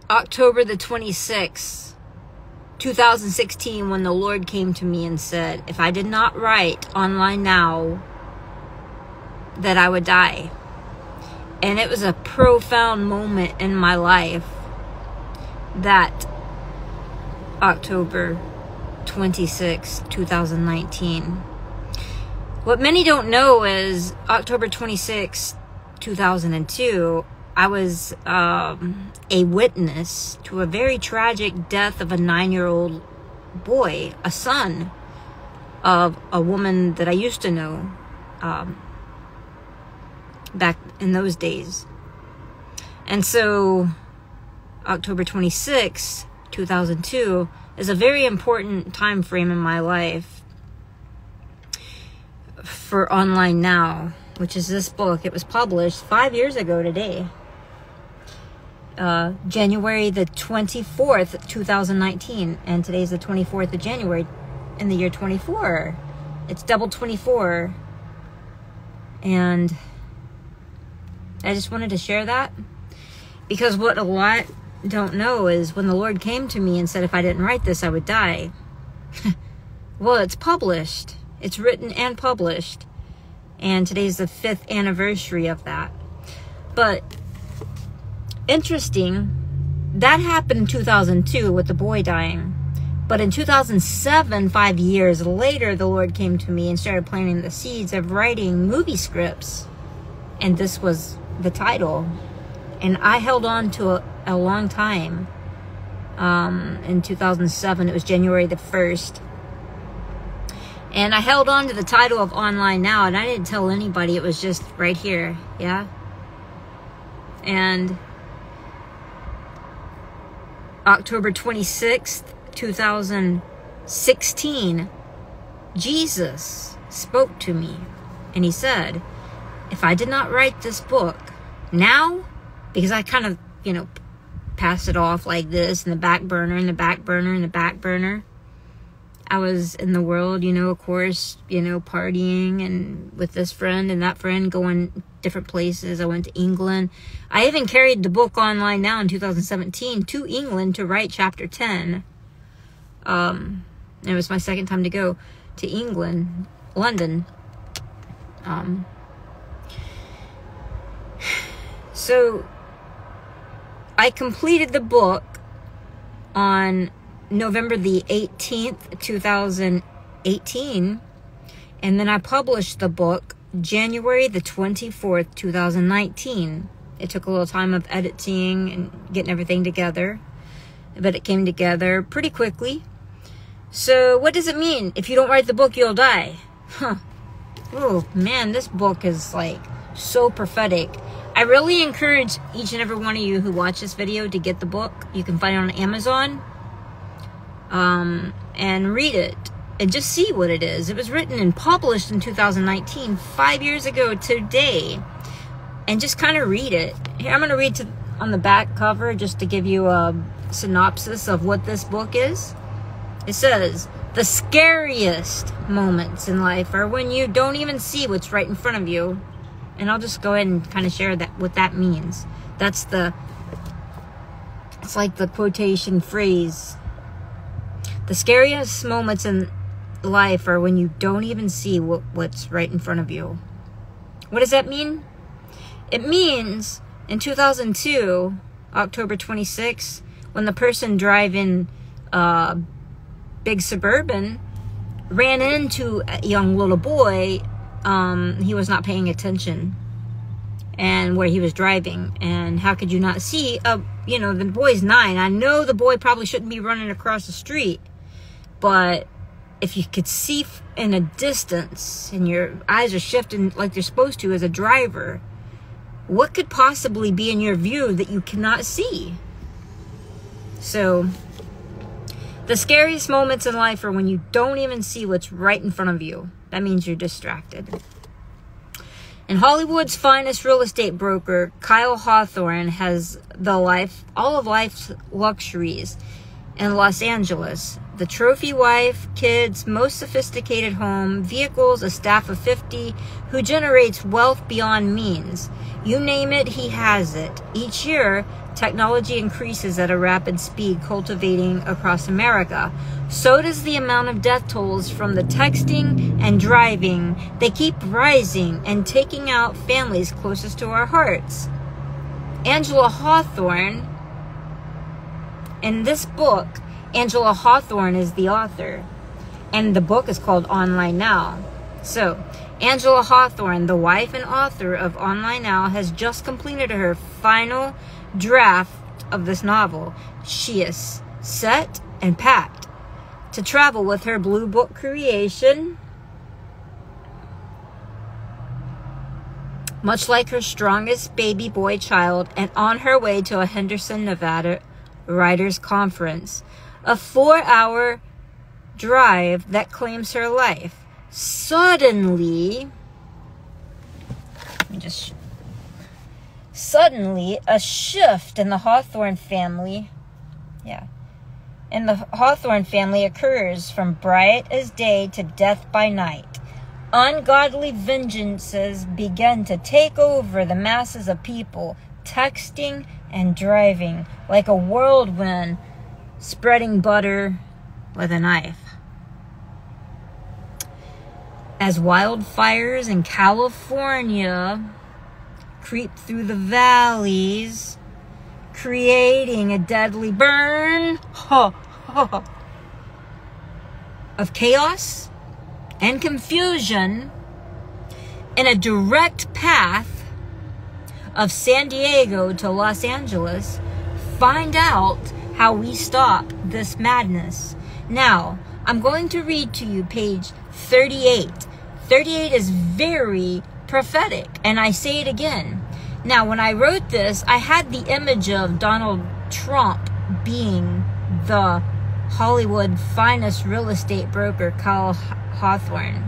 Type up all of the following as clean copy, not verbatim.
October the 26th, 2016, when the Lord came to me and said, if I did not write Online Now, that I would die. And it was a profound moment in my life, that October 26, 2019. What many don't know is October 26, 2002, I was a witness to a very tragic death of a 9-year-old boy, a son of a woman that I used to know back in those days. And so October 26, 2002 is a very important time frame in my life for Online Now, which is this book. It was published 5 years ago today, January the 24th, 2019, and today's the 24th of January in the year 24. It's double 24, and I just wanted to share that, because what a lot don't know is when the Lord came to me and said if I didn't write this, I would die. Well, it's published. It's written and published. And today's the 5th anniversary of that. But interesting, that happened in 2002 with the boy dying. But in 2007, 5 years later, the Lord came to me and started planting the seeds of writing movie scripts. And this was the title. And I held on to a long time. In 2007, it was January the 1st. And I held on to the title of Online Now, and I didn't tell anybody. It was just right here, yeah? And October 26th, 2016, Jesus spoke to me, and he said, if I did not write this book now, because I kind of, passed it off like this in the back burner, in the back burner, in the back burner. I was in the world, of course, partying and with this friend and that friend, going different places. I went to England. I even carried the book Online Now in 2017 to England to write chapter 10. It was my second time to go to England, London. So I completed the book on November the 18th, 2018, and then I published the book January the 24th, 2019. It took a little time of editing and getting everything together, but it came together pretty quickly. So what does it mean? If you don't write the book, you'll die. Oh man, this book is like so prophetic. I really encourage each and every one of you who watch this video to get the book. You can find it on Amazon. And read it and just see what it is. It was written and published in 2019, 5 years ago today, and just kind of read it. Here, I'm going to read on the back cover just to give you a synopsis of what this book is. It says, the scariest moments in life are when you don't even see what's right in front of you. And I'll just go ahead and kind of share what that means. It's like the quotation phrase. The scariest moments in life are when you don't even see what's right in front of you. What does that mean? It means in 2002, October 26, when the person driving big Suburban ran into a young little boy, he was not paying attention and where he was driving. And how could you not see? The boy's 9. I know the boy probably shouldn't be running across the street. But if you could see in a distance and your eyes are shifting like they're supposed to as a driver, what could possibly be in your view that you cannot see? So, the scariest moments in life are when you don't even see what's right in front of you. That means you're distracted. And Hollywood's finest real estate broker, Kyle Hawthorne, has all of life's luxuries in Los Angeles. the trophy wife, kids, most sophisticated home, vehicles, a staff of 50, who generates wealth beyond means. You name it, he has it. Each year, technology increases at a rapid speed, cultivating across America. So does the amount of death tolls from the texting and driving. They keep rising and taking out families closest to our hearts. Angela Hawthorne, in this book, Angela Hawthorne is the author, and the book is called Online Now. So, Angela Hawthorne, the wife and author of Online Now, has just completed her final draft of this novel. She is set and packed to travel with her Blue Book creation, much like her strongest baby boy child, and on her way to a Henderson, Nevada writers' conference. A 4-hour drive that claims her life. Suddenly, a shift in the Hawthorne family, occurs from bright as day to death by night. Ungodly vengeances begin to take over the masses of people, texting and driving like a whirlwind, spreading butter with a knife. As wildfires in California creep through the valleys, creating a deadly burn of chaos and confusion in a direct path of San Diego to Los Angeles, find out how we stop this madness. Now, I'm going to read to you page 38. 38 is very prophetic, and I say it again. Now, when I wrote this, I had the image of Donald Trump being the Hollywood finest real estate broker, Kyle Hawthorne.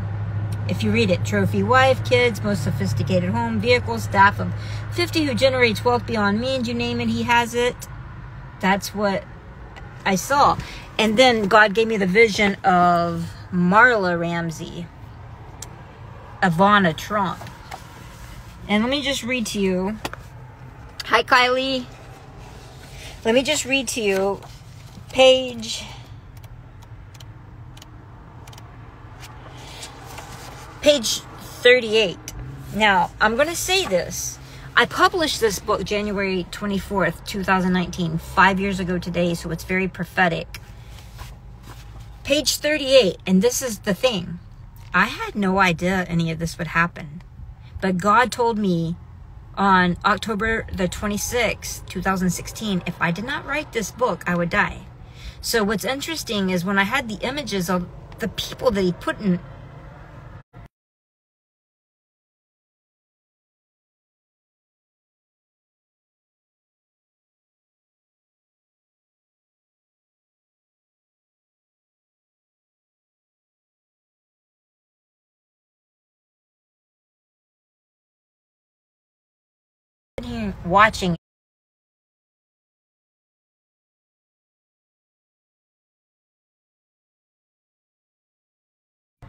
If you read it, trophy wife, kids, most sophisticated home, vehicles, staff of 50 who generates wealth beyond means, you name it, he has it. That's what I saw. And then God gave me the vision of Marla Ramsey, Ivana Trump. And let me just read to you. Hi, Kylie. Let me just read to you page 38. Now, I'm going to say this. I published this book January 24th, 2019, 5 years ago today, so it's very prophetic. Page 38, and this is the thing. I had no idea any of this would happen. But God told me on October the 26th, 2016, if I did not write this book, I would die. So what's interesting is when I had the images of the people that he put in here watching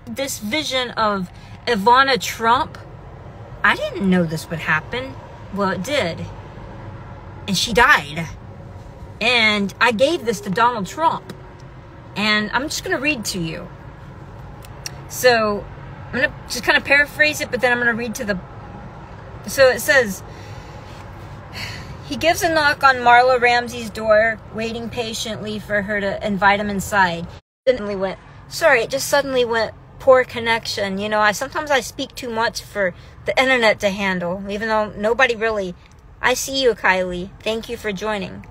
this vision of Ivana Trump, I didn't know this would happen. Well, it did. And she died. And I gave this to Donald Trump. And I'm just going to read to you. So, I'm going to just kind of paraphrase it, but then I'm going to read to the... So it says, he gives a knock on Marla Ramsey's door, waiting patiently for her to invite him inside. Suddenly went, sorry, it just suddenly went, poor connection. You know, sometimes I speak too much for the internet to handle, even though nobody really... I see you, Kylie. Thank you for joining.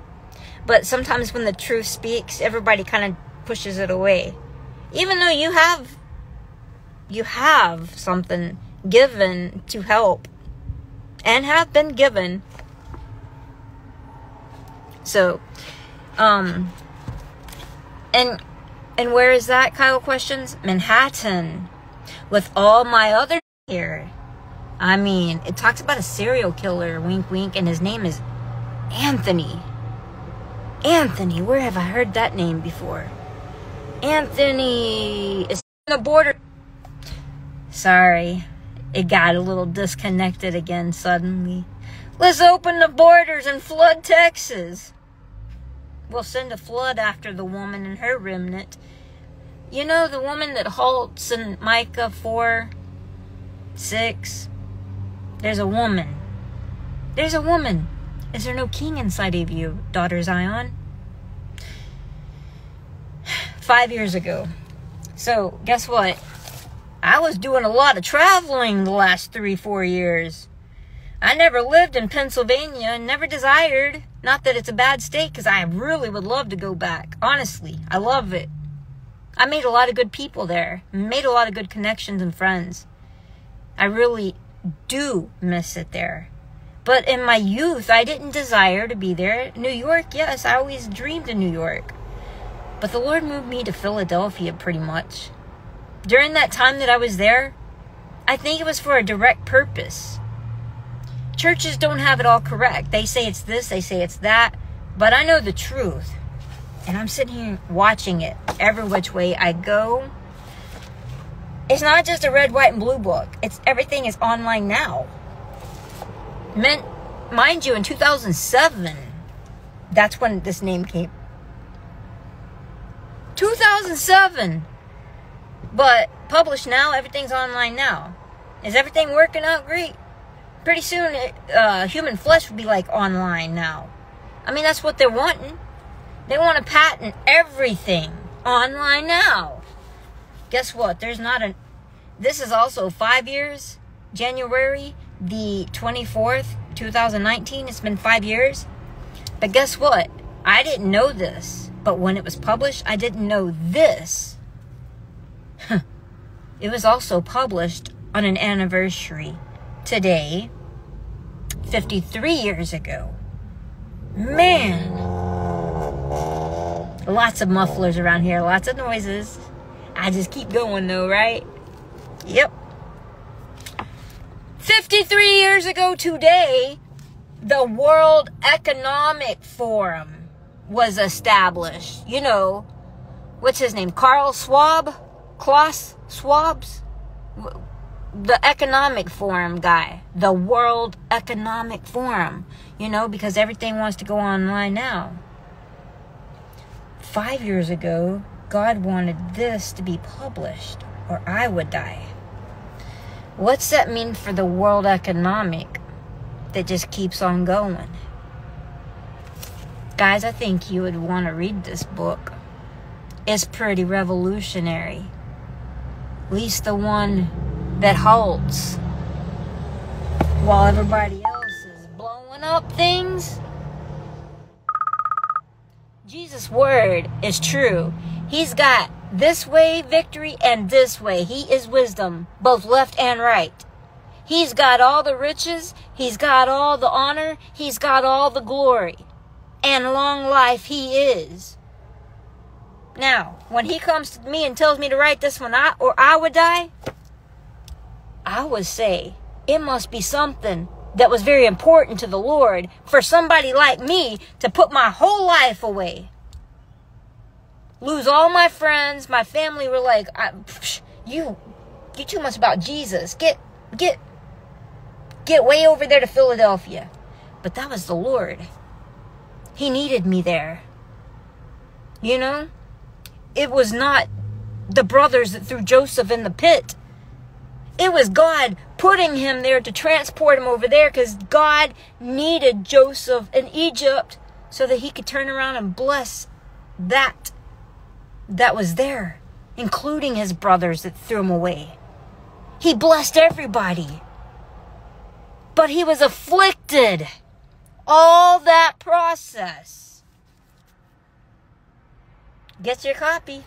But sometimes when the truth speaks, everybody kind of pushes it away. Even though you have something given to help and have been given. So, and where is that, Kyle questions? Manhattan. With all my other here. I mean, it talks about a serial killer, wink wink, and his name is Anthony. Anthony, where have I heard that name before? Anthony is on the border. Sorry, it got a little disconnected again suddenly. Let's open the borders and flood Texas. We'll send a flood after the woman and her remnant. You know, the woman that halts in Micah 4:6. There's a woman. There's a woman. Is there no king inside of you, daughter Zion? 5 years ago. So, guess what? I was doing a lot of traveling the last 3-4 years. I never lived in Pennsylvania and never desired. Not that it's a bad state, because I really would love to go back. Honestly, I love it. I made a lot of good people there. Made a lot of good connections and friends. I really do miss it there. But in my youth, I didn't desire to be there. New York, yes, I always dreamed of New York. But the Lord moved me to Philadelphia pretty much. During that time that I was there, I think it was for a direct purpose. Churches don't have it all correct. They say it's this, they say it's that. But I know the truth. And I'm sitting here watching it every which way I go. It's not just a red, white, and blue book. It's everything is online now. Mind you, in 2007, that's when this name came. 2007. But published now, everything's online now. Is everything working out great? Pretty soon, human flesh will be like online now. I mean, that's what they're wanting. They want to patent everything online now. Guess what? This is also 5 years. January the 24th, 2019. It's been 5 years. But guess what? I didn't know this. But when it was published, I didn't know this. It was also published on an anniversary today, 53 years ago. Man. Lots of mufflers around here. Lots of noises. I just keep going though, right? Yep. 53 years ago today, the World Economic Forum was established. You know, what's his name? Klaus Schwab's? The Economic Forum guy. The World Economic Forum. You know, because everything wants to go online now. 5 years ago, God wanted this to be published, or I would die. What's that mean for the world economic that just keeps on going? Guys, I think you would want to read this book. It's pretty revolutionary. At least the one that halts while everybody else is blowing up things. Jesus' word is true. He's got this way victory and this way. He is wisdom, both left and right. He's got all the riches. He's got all the honor. He's got all the glory. And long life he is. Now, when he comes to me and tells me to write this one, I would die, I would say it must be something that was very important to the Lord for somebody like me to put my whole life away. Lose all my friends. My family were like, you too much about Jesus. Get way over there to Philadelphia. But that was the Lord. He needed me there. You know? It was not the brothers that threw Joseph in the pit. It was God putting him there to transport him over there, because God needed Joseph in Egypt so that he could turn around and bless that was there, including his brothers that threw him away. He blessed everybody. But he was afflicted. All that process. Get your copy.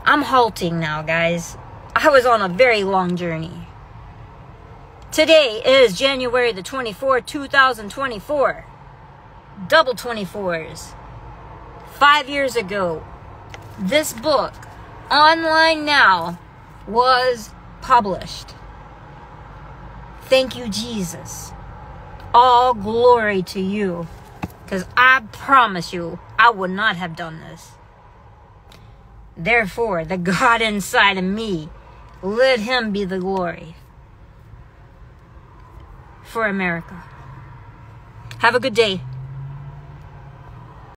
I'm halting now, guys. I was on a very long journey. Today is January the 24th, 2024. Double 24s. 5 years ago, this book, online now, was published. Thank you, Jesus. All glory to you. Because I promise you, I would not have done this. Therefore, the God inside of me, let him be the glory for America. Have a good day.